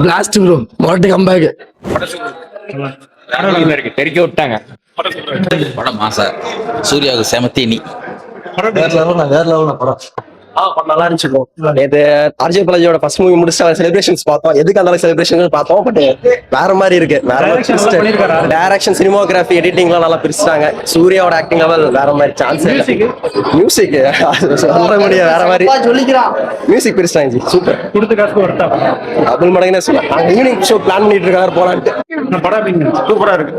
Blast bro மொரட்டு comeback தெரிக்க விட்டாங்க. படம் மாசா சூர்யாவுக்கு செமத்தீனி. வேற லெவல் படம். நல்லா இருந்துச்சு ப்ரோ. நேற்று ஆர்ஜே பாலாஜியோட ஃபர்ஸ்ட் மூவி முடிச்சு செலிப்ரேஷன்ஸ் பார்த்தோம். எதுக்கு அந்த செலிப்ரேஷன் பார்த்தோம். பட் வேற மாதிரி இருக்கு. டைரக்ஷன், சினிமோகிராஃபி, எடிட்டிங்லாம் நல்லா பிரிச்சுட்டாங்க. சூர்யாவோட ஆக்டிங் லெவல் வேற மாதிரி. சான்ஸ் மியூசிக் சொல்ற முடியாது. வேற மாதிரி மியூசிக் பிரிச்சுட்டாங்க. சூப்பர். டபுள் மடங்குனே சொல்லலாம். நாங்கள் ஈவினிங் ஷோ பிளான் பண்ணிட்டு இருக்காரு போலான்ட்டு. சூப்பரா இருக்கு.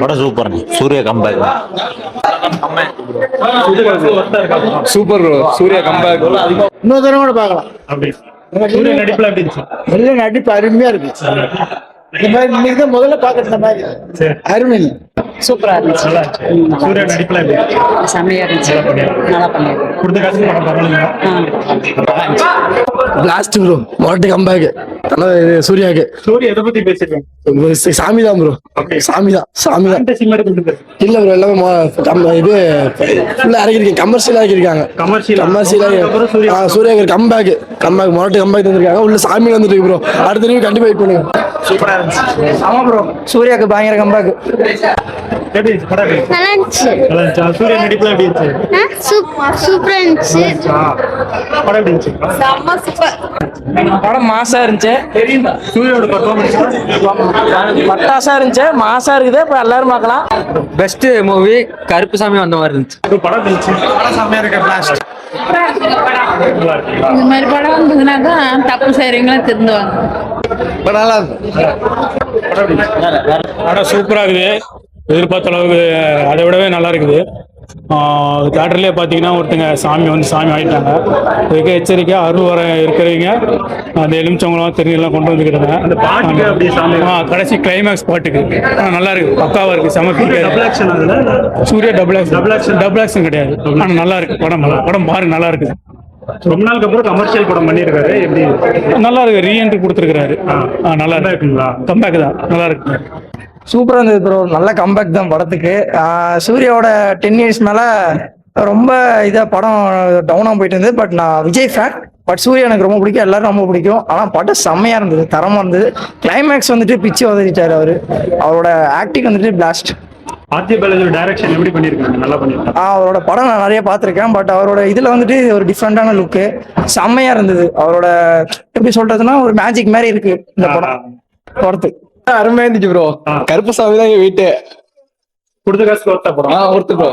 படம் super. Suriya comeback super bro. Suriya comeback இன்னொரு தடவை கூட பார்க்கலாம். சூர்யா நடிப்புல எப்படி இருந்துச்சு? நல்ல நடிப்பு அருமையா இருக்கு. இந்த மாதிரி இன்னைக்கு தான் முதல்ல பாக்குற மாதிரி அருமை. சூப்பரா இருந்துச்சு. சூர்யா நடிப்புல எப்படி இருந்துச்சு? செம்மையா இருந்துச்சு. நல்லா பண்ணிருக்கோம். கொடுத்த காசு படம் பரவாயில்லைங்களா? பிளாஸ்ட் ப்ரோ மொரட்டு கம்பேக். சூர்யாக்கு சூர்யா எதை பத்தி பேசிருக்காங்க? சாமி தான் ப்ரோ. சாமி தான் இல்ல ப்ரோ. எல்லாமே இது ஃபுல்லா இறக்கிருக்கீங்க. கமர்ஷியலா இறக்கிருக்காங்க. கமர்ஷியலா சூர்யாக்கு கம்பேக் மொரட்டு கம்பேக் தந்திருக்காங்க. உள்ள சாமி வந்துட்டு இருக்கு ப்ரோ. அடுத்த நியூ கண்டிப்பா வெயிட் பண்ணுங்க. சூப்பரா இருந்துச்சு. ஆமா ப்ரோ. சூர்யாக்கு பயங்கர கம்பேக். எப்படி இருந்துச்சு படம்? நல்லா இருந்துச்சு. நல்லா இருந்துச்சா? சூர்யா நடிப்புல எப்படி இருந்துச்சு? சூப்பரா இருந்துச்சு. படம் எப்படி இருந்துச்சு? செம்ம சூப்பர். படம் மாசா இருந்துச்சு. சூர்யாவோட பர்ஃபார்மன்ஸ் பட்டாசா இருந்துச்சு. மாசா இருக்குது. இப்ப எல்லாரும் பார்க்கலாம். பெஸ்ட் மூவி கருப்பு சாமி வந்த மாதிரி இருந்துச்சு. படம் இருந்துச்சு. படம் செம்மையா இருக்கு. பிளாஸ்ட் இந்த மாதிரி படம் வந்ததுனாக்கா தப்பு செய்யறவங்களும் திருந்துவாங்க. நல்லா இருக்கும். படம் சூப்பரா இருக்குது. எதிர்பார்த்த அளவுக்கு அதை விடவே நல்லா இருக்குது. தேட்டர்லேயே பார்த்தீங்கன்னா ஒருத்தங்க சாமி ஆகிட்டாங்க. இதுக்கு எச்சரிக்கையாக அருள் வர இருக்கிறவங்க அந்த எலுமிச்சவங்களாம் தெரியலாம் கொண்டு வந்துக்கிட்டாங்க. கடைசி கிளைமேக்ஸ் பாட்டுக்கு நல்லா இருக்கு. பக்காவா இருக்கு. சூர்யா டபுள் ஆக்ஷன் கிடையாது. ஆனால் நல்லா இருக்கு. படம் பாருங்க. நல்லா இருக்குது. ரொம்ப நாளுக்கு அப்புறம் கமர்ஷியல் படம் பண்ணியிருக்காரு. எப்படி நல்லா இருக்கு. ரீஎன்ட்ரி கொடுத்துருக்காரு. நல்லா இருக்குங்களா? கம்பேக் தான். நல்லா இருக்கு. சூப்பரா இருந்தது ப்ரோ. நல்ல கம்பேக் தான் படத்துக்கு. சூர்யாவோட 10 years மேல ரொம்ப இதா படம் டவுனா போயிட்டு இருந்தது. பட் நான் விஜய் ஃபேன். பட் சூர்யா எனக்கு ரொம்ப பிடிக்கும். எல்லாரும் ரொம்ப பிடிக்கும். ஆனா படம் செம்மையா இருந்தது. தரமா இருந்தது. கிளைமேக்ஸ் வந்துட்டு பிச்சு உதறிட்டாரு அவரு. அவரோட ஆக்டிங் வந்துட்டு பிளாஸ்ட். ஆர்ஜே பாலாஜியோட டைரக்ஷன் எப்படி பண்ணிருக்காங்க? நல்லா பண்ணிருக்காங்க. அவரோட படம் நான் நிறைய பார்த்திருக்கேன். பட் அவரோட இதுல வந்துட்டு ஒரு டிஃப்ரெண்டான லுக்கு செம்மையா இருந்தது. அவரோட எப்படி சொல்றதுன்னா ஒரு மேஜிக் மாதிரி இருக்கு இந்த படம் பொறுத்து. அருமையா இருந்துச்சு ப்ரோ. கருப்பு சாமி தான் எங்க வீட்டு. கொடுத்த காசு ஒருத்தா படம். ஒருத்து ப்ரோ.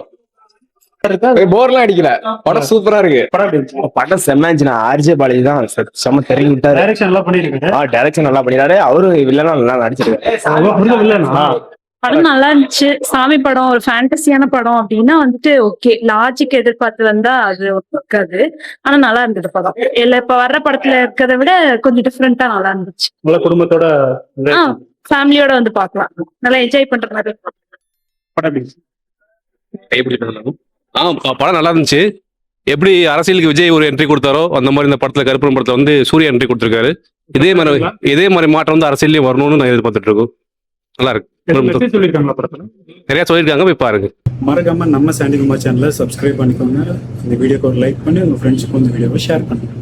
போர்லாம் அடிக்கல. படம் சூப்பரா இருக்கு. படம் செம்ம இருந்துச்சு. ஆர்ஜே பாலாஜி தான் செம்ம தெரிய விட்டாரு. டைரக்ஷன் நல்லா பண்ணிருக்காரு. டைரக்ஷன் நல்லா பண்ணிடாரு. அவரு வில்லனா நல்லா நடிச்சிருக்காரு. படம் நல்லா இருந்துச்சு. சாமி படம் ஒரு ஃபேண்டசியான படம் அப்படின்னா வந்துட்டு ஓகே. லாஜிக் எதிர்பார்த்து வந்தா அது இருக்காது. ஆனா நல்லா இருந்தது படம். இல்ல இப்ப வர்ற படத்துல இருக்கிறத விட கொஞ்சம் டிஃப்ரெண்டா நல்லா இருந்துச்சு. குடும்பத்தோட ஃபேமிலியோட வந்து பார்க்கலாம். நல்லா என்ஜாய் பண்ற மாதிரி படம் நல்லா இருந்துச்சு. எப்படி அரசியலுக்கு விஜய் ஒரு என்ட்ரி கொடுத்தாரோ அந்த மாதிரி இந்த படத்துல கருப்பன் படத்துல வந்து சூர்யா என்ட்ரி கொடுத்திருக்காரு. இதே மாதிரி மாற்றம் வந்து அரசியலையும் வரணும்னு நான் எதிர்பார்த்துட்டு இருக்கோம். நல்லா இருக்கு. நிறைய சொல்லியிருக்காங்க. போய் பாருங்க. மறக்காம நம்ம சாண்டிகுமார் சேனலை சப்ஸ்கிரைப் பண்ணிக்கோங்க. இந்த வீடியோக்கு ஒரு லைக் பண்ணி உங்க ஃப்ரெண்ட்ஸுக்கு இந்த வீடியோவை ஷேர் பண்ணுங்க.